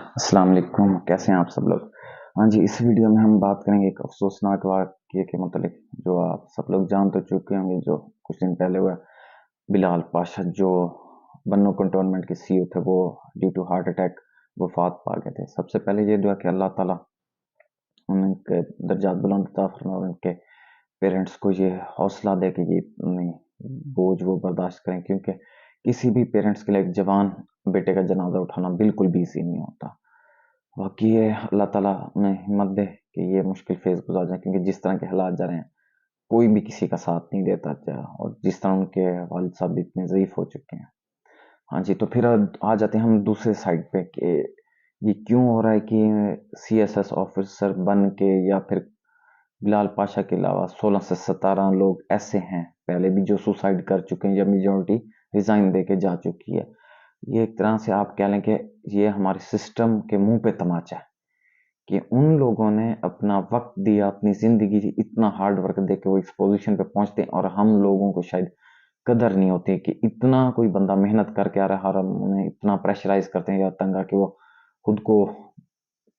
अस्सलाम वालेकुम, कैसे हैं आप सब लोग। हाँ जी, इस वीडियो में हम बात करेंगे एक अफसोसनाक वाक़ये के मतलब, जो आप सब लोग जान तो चुके होंगे। जो कुछ दिन पहले हुआ, बिलाल पाशा जो बन्नू कंटोनमेंट के सीईओ थे, वो ड्यू टू हार्ट अटैक वफ़ात पा गए थे। सबसे पहले ये दुआ कि अल्लाह ताला उनके दर्जात बुलंद अता फरमाए, उनके पेरेंट्स को ये हौसला दे कि ये बोझ वो बर्दाश्त करें, क्योंकि किसी भी पेरेंट्स के लिए एक जवान बेटे का जनाजा उठाना बिल्कुल भी ईज़ी नहीं होता। बाकी ये अल्लाह ताला उन्हें हिम्मत दे कि ये मुश्किल फ़ेज़ गुज़ार जाएँ, क्योंकि जिस तरह के हालात जा रहे हैं, कोई भी किसी का साथ नहीं देता और जिस तरह उनके वालिद साहब भी इतने ज़ईफ़ हो चुके हैं। हाँ जी, तो फिर आ जाते हैं हम दूसरे साइड पे कि ये क्यों हो रहा है कि सीएसएस ऑफ़िसर बन के, या फिर बिलाल पाशा के अलावा 16 से 17 लोग ऐसे हैं पहले भी जो सुसाइड कर चुके हैं, या मेजॉरिटी रिज़ाइन दे के जा चुकी है। ये एक तरह से आप कह लें कि ये हमारे सिस्टम के मुँह पे तमाचा है कि उन लोगों ने अपना वक़्त दिया, अपनी ज़िंदगी दी, इतना हार्ड वर्क दे के वो इस पोज़ीशन पे पहुँचते हैं, और हम लोगों को शायद कदर नहीं होती कि इतना कोई बंदा मेहनत करके आ रहा है, और हम उन्हें इतना प्रेशराइज़ करते हैं या तंग आके वो खुद को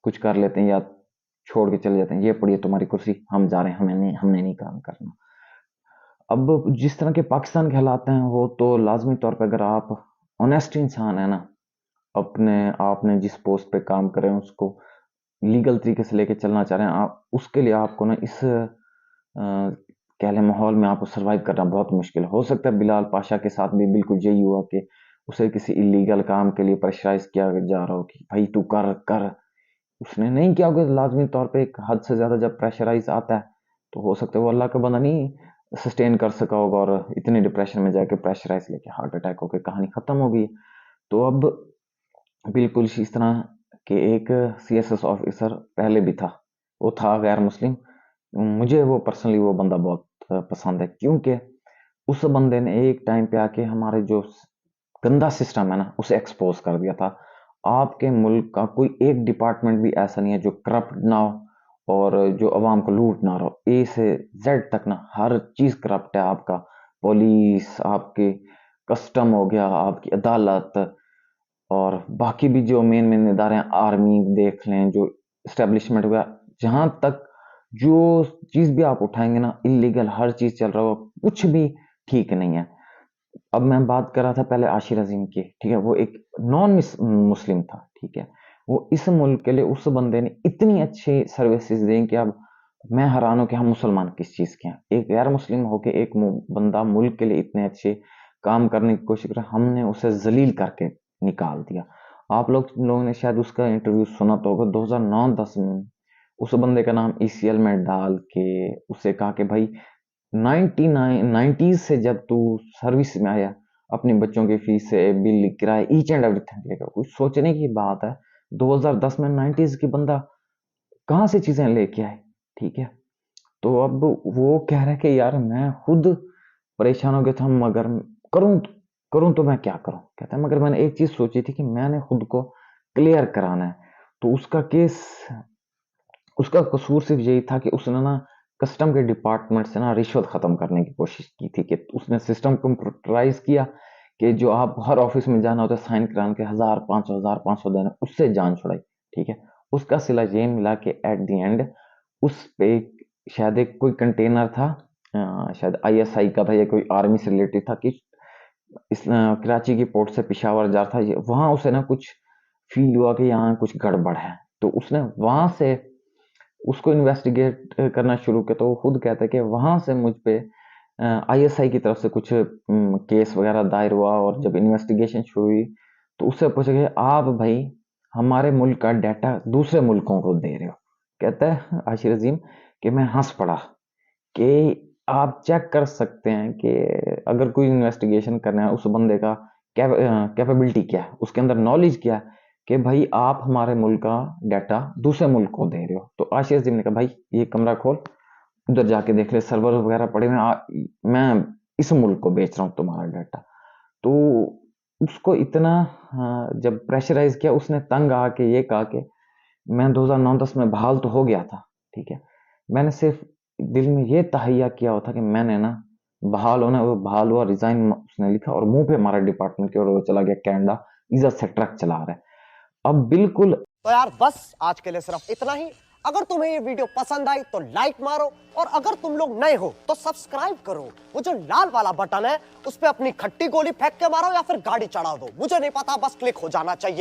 कुछ कर लेते हैं या छोड़ के चले जाते हैं। ये पड़ी है तुम्हारी कुर्सी, हम जा रहे हैं, हमने नहीं काम करना। अब जिस तरह के पाकिस्तान के हालात हैं, वो तो लाज़मी तौर पे अगर आप ऑनेस्ट इंसान हैं ना, अपने आपने जिस पोस्ट पे काम कर रहे हैं उसको लीगल तरीके से लेके चलना चाह रहे हैं आप, उसके लिए आपको ना इस कह लें माहौल में आपको सर्वाइव करना बहुत मुश्किल है। हो सकता है बिलाल पाशा के साथ भी बिल्कुल यही हुआ कि उसे किसी इल्लीगल काम के लिए प्रेशराइज़ किया जा रहा हो कि भाई तू कर, कर। उसने नहीं किया होगा, लाज़मी तौर पे एक हद से ज़्यादा जब प्रेशराइज़ आता है, तो हो सकता है वो अल्लाह का बंदा नहीं सस्टेन कर सका होगा, और इतने डिप्रेशन में जाके प्रेशराइज़ लेके हार्ट अटैक होके कहानी खत्म हो गई। तो अब बिल्कुल इस तरह के एक सीएसएस ऑफिसर पहले भी था, वो था गैर मुस्लिम। मुझे वो पर्सनली वो बंदा बहुत पसंद है, क्योंकि उस बंदे ने एक टाइम पे आके हमारे जो गंदा सिस्टम है ना, उसे एक्सपोज़ कर दिया था। आपके मुल्क का कोई एक डिपार्टमेंट भी ऐसा नहीं है जो करप्ट ना हो और जो अवाम को लूट ना रहा हो। ए से ज़ेड तक ना हर चीज़ करप्ट है। आपका पुलिस, आपकी कस्टम हो गया, आपकी अदालत, और बाकी भी जो मेन इदारे हैं, आर्मी देख लें, जो एस्टेब्लिशमेंट हो गया, जहाँ तक जो चीज़ भी आप उठाएँगे ना, इल्लीगल हर चीज़ चल रहा होगा, कुछ भी ठीक नहीं है। अब मैं बात कर रहा था पहले आशिर अज़ीम की, ठीक है? वो एक नॉन मुस्लिम था, ठीक है? वो इस मुल्क के लिए उस बंदे ने इतनी अच्छी सर्विसेज़ दी कि अब मैं हैरान हूँ कि हम मुसलमान किस चीज़ के हैं। एक गैर मुस्लिम होके एक बंदा मुल्क के लिए इतने अच्छे काम करने की कोशिश कर, हमने उसे ज़लील करके निकाल दिया। आप लोगों ने शायद उसका इंटरव्यू सुना तो होगा 2009-10 में। उस बंदे का नाम ईसीएल में डाल के उसे कहा कि भाई 90s से जब तू सर्विस में आया, अपने बच्चों की फीस से, बिल, किराए, ईच एंड एवरीथिंग लेकर। कुछ सोचने की बात है, 2010 में 90s की बंदा कहाँ से चीज़ें लेके आए, ठीक है? तो अब वो कह रहा है कि यार मैं खुद परेशान हो गया था, मगर करूँ करूँ तो मैं क्या करूँ? कहता है मगर मैंने एक चीज़ सोची थी कि मैंने खुद को क्लियर कराना है। तो उसका कसूर सिर्फ़ यही था कि उसने ना कस्टम के डिपार्टमेंट से ना रिश्वत ख़त्म करने की कोशिश की थी, कि उसने सिस्टम कंप्यूटराइज़ किया कि जो आप हर ऑफ़िस में जाना होता है साइन कराने के 1000-500 देना, उससे जान छुड़ाई, ठीक है? उसका सिला ये मिला कि एट द एंड उस पे शायद एक कोई कंटेनर था, शायद आईएसआई का था या कोई आर्मी से रिलेटेड था, कि कराची की पोर्ट से पेशावर जा रहा था, ये वहाँ उसे ना कुछ फ़ील हुआ कि यहाँ कुछ गड़बड़ है। तो उसने वहाँ से उसको इन्वेस्टिगेट करना शुरू किया, तो वो खुद कहता है कि वहाँ से मुझ पे आईएसआई की तरफ से कुछ केस वगैरह दायर हुआ, और जब इन्वेस्टिगेशन शुरू हुई, तो उससे पूछा गया, आप भाई हमारे मुल्क का डाटा दूसरे मुल्कों को दे रहे हो। कहता है आशिर अज़ीम कि मैं हँस पड़ा कि आप चेक कर सकते हैं कि अगर कोई इन्वेस्टिगेशन करना है, उस बंदे का कैपेबिलिटी क्या है, उसके अंदर नॉलेज क्या है, कि भाई आप हमारे मुल्क का डाटा दूसरे मुल्क को दे रहे हो। तो आशिष जी ने कहा भाई ये कमरा खोल, उधर जाके देख ले, सर्वर वगैरह पड़े हुए हैं, मैं इस मुल्क को बेच रहा हूँ तुम्हारा डाटा। तो उसको इतना जब प्रेशराइज किया, उसने तंग आके ये कहा कि मैं 2009-10 में बहाल तो हो गया था, ठीक है? मैंने सिर्फ़ दिल में ये तहैया किया हुआ था कि मैंने ना बहाल होना है, वो बहाल हुआ, रिज़ाइन उसने लिखा और मुँह पे मारा डिपार्टमेंट के, और वो चला गया कनाडा, इज़्ज़त से ट्रक चला रहा है। अब बिल्कुल तो यार बस आज के लिए सिर्फ इतना ही। अगर तुम्हें ये वीडियो पसंद आई तो लाइक मारो, और अगर तुम लोग नए हो तो सब्सक्राइब करो। वो जो लाल वाला बटन है उस पे अपनी खट्टी गोली फेंक के मारो या फिर गाड़ी चढ़ा दो, मुझे नहीं पता, बस क्लिक हो जाना चाहिए।